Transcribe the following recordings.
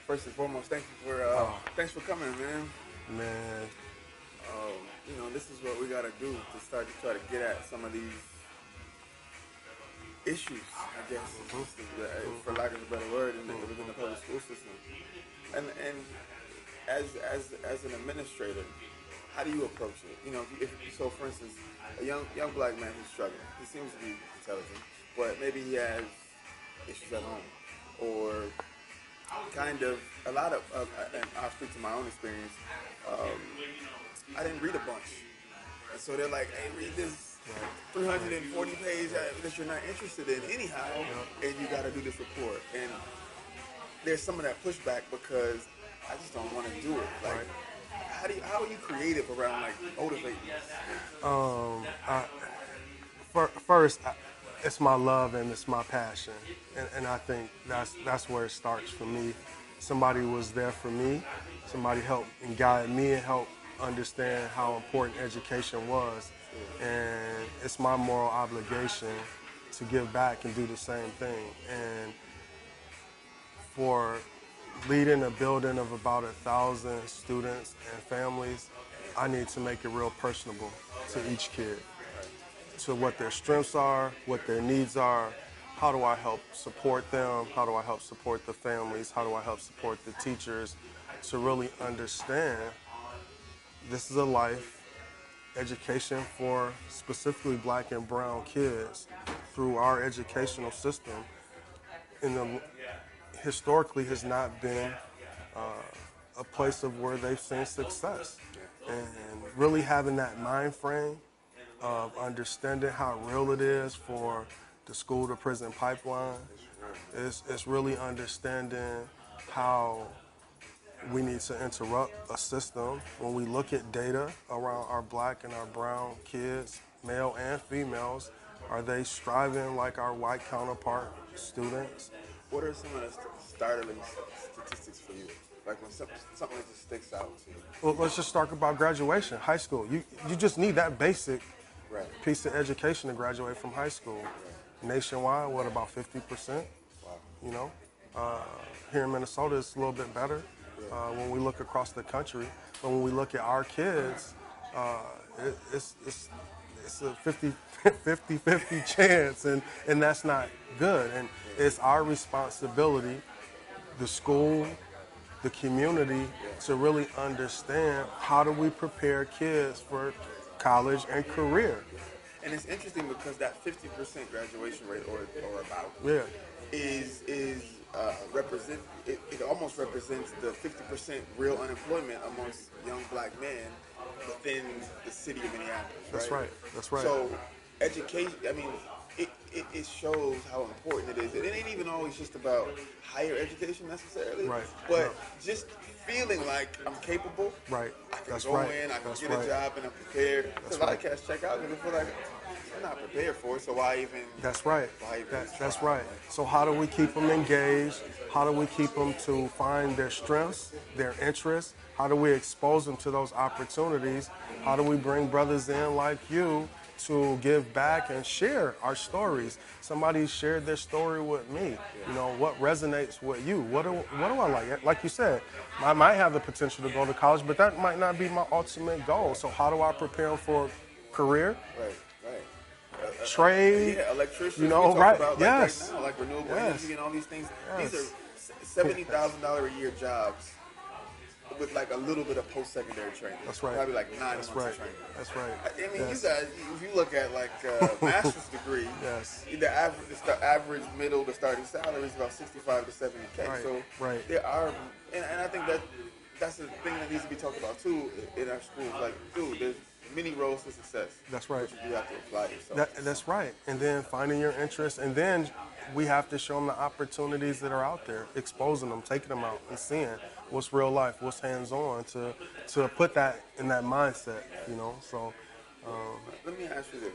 First and foremost, thanks for coming, man. Man, This is what we gotta do to start to try to get at some of these issues, I guess, for lack of a better word, within the public school system. And as an administrator, how do you approach it? So for instance, a young black man who's struggling, he seems to be intelligent, but maybe he has issues at home, or kind of a lot of, and I'll speak to my own experience. Um, I didn't read a bunch, and so they're like, "Hey, read this 340 page that you're not interested in anyhow, and you got to do this report." And there's some of that pushback because I just don't want to do it. Like, how are you creative around like motivating? first, it's my love and it's my passion, and I think that's where it starts for me. Somebody was there for me. Somebody helped and guided me and helped understand how important education was, and it's my moral obligation to give back and do the same thing. And for leading a building of about 1,000 students and families, I need to make it real personable to each kid, to what their strengths are, what their needs are. How do I help support them? How do I help support the families? How do I help support the teachers to really understand this is a life education for specifically black and brown kids through our educational system in the historically has not been a place of where they've seen success. And really having that mind frame of understanding how real it is for the school to prison pipeline, it's really understanding how we need to interrupt a system when we look at data around our black and our brown kids, male and females. Are they striving like our white counterpart students? What are some of the startling statistics for you? Like when something that just sticks out to you? Well, let's just talk about graduation, high school. You just need that basic Right. piece of education to graduate from high school. Nationwide, what, about 50%? Wow. You know, here in Minnesota, it's a little bit better when we look across the country. But when we look at our kids, it's a 50 chance, and that's not good. And it's our responsibility, the school, the community, to really understand how do we prepare kids for college and career. And it's interesting because that 50% graduation rate, or about, Yeah, is represent it almost represents the 50% real unemployment amongst young black men within the city of Minneapolis. that's right. That's right. So education, I mean, it shows how important it is. It ain't even always just about higher education necessarily, Right. but No. just feeling like I'm capable. Right. I can That's go right. in, I can That's get right. a job, and I'm prepared. Because a lot of cats check out and they feel like I'm not prepared for it, so why even? That's right. Why even That's try? right. So how do we keep them engaged? How do we keep them to find their strengths, their interests? How do we expose them to those opportunities? How do we bring brothers in like you to give back and share our stories? Somebody shared their story with me. You know, what resonates with you? What do I like? Like you said, I might have the potential to go to college, but that might not be my ultimate goal. So how do I prepare them for career? Right. Trade, Yeah, electricity. you know, we talk right? About, Yes. Right now, like renewable Yes. energy and all these things. Yes. These are $70,000 a year jobs with like a little bit of post-secondary training. That's right. Probably like 9 That's months right. of training. That's right. I mean, Yes. you guys, if you look at like master's degree, Yes. the average middle to starting salary is about 65 to 70K. Right, So right. there are, and I think that's the thing that needs to be talked about too in our schools. Like, dude, there's many roads to success. That's right. But you do have to apply yourself. That's right. And then finding your interest, and then we have to show them the opportunities that are out there, exposing them, taking them out, and seeing what's real life, what's hands-on, to put that in that mindset, you know. So, Let me ask you this: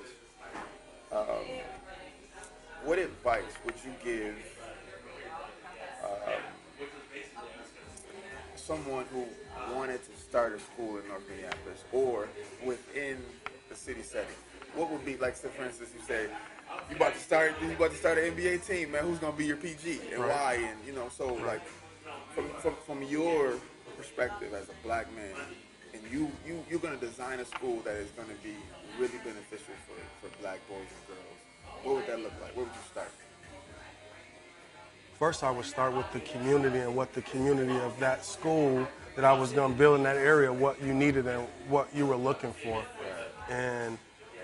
what advice would you give someone who wanted to start a school in North Minneapolis or within the city setting? What would be like? Say, for instance, you say you about to start an NBA team, man. Who's gonna be your PG and Right. why? And so like from your perspective as a black man, and you're gonna design a school that is gonna be really beneficial for black boys and girls, what would that look like? Where would you start? First, I would start with the community and what the community of that school that I was going to build in that area, what you needed and what you were looking for, and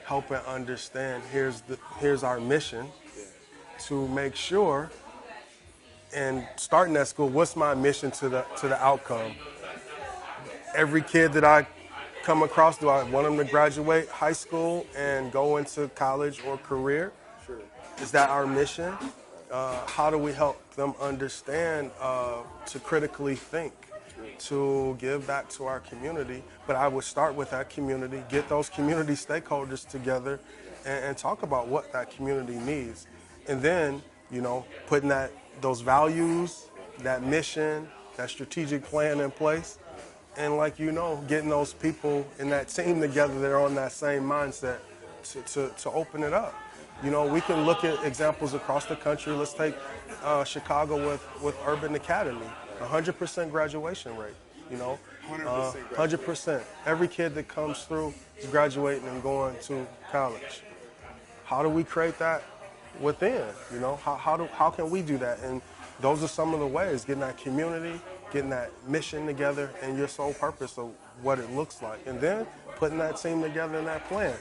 helping understand here's our mission to make sure. And starting that school, what's my mission to the outcome? Every kid that I come across, do I want them to graduate high school and go into college or career? Sure. Is that our mission? How do we help them understand to critically think, to give back to our community? But I would start with that community, get those community stakeholders together, and talk about what that community needs. And then, putting those values, that mission, that strategic plan in place, and getting those people in that team together that are on that same mindset to open it up. We can look at examples across the country. Let's take Chicago with Urban Academy, 100% graduation rate. 100%. Every kid that comes through is graduating and going to college. How do we create that within? How can we do that? And those are some of the ways: getting that community, getting that mission together, and your sole purpose of what it looks like, and then putting that team together in that plan.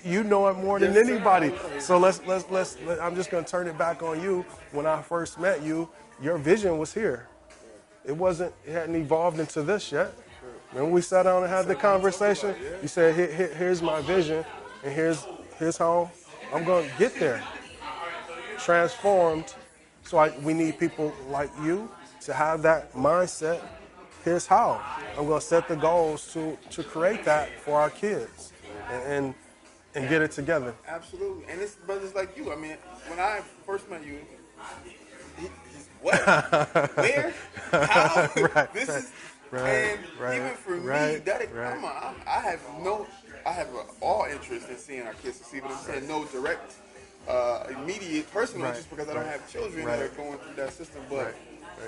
You know it more than anybody. So I'm just going to turn it back on you. When I first met you, your vision was here. It hadn't evolved into this yet. When we sat down and had the conversation, you said, here's my vision, and here's how I'm going to get there. Transformed. So we need people like you to have that mindset. Here's how. I'm going to set the goals to create that for our kids and get it together. Absolutely. And it's brothers like you. I mean, when I first met you, what? Where? How? And even for me, come on, I have all interest in seeing our kids succeed, but I'm saying no direct, immediate personal interest because I don't have children that are going through that system. But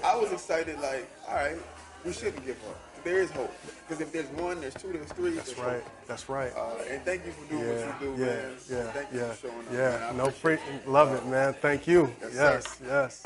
I was excited, like, all right, we shouldn't give up. There is hope. Because if there's one, there's two, there's three. That's right. Hope. That's right. And thank you for doing what you do, man. Thank you for showing up. Love it, man. Thank you. Yes.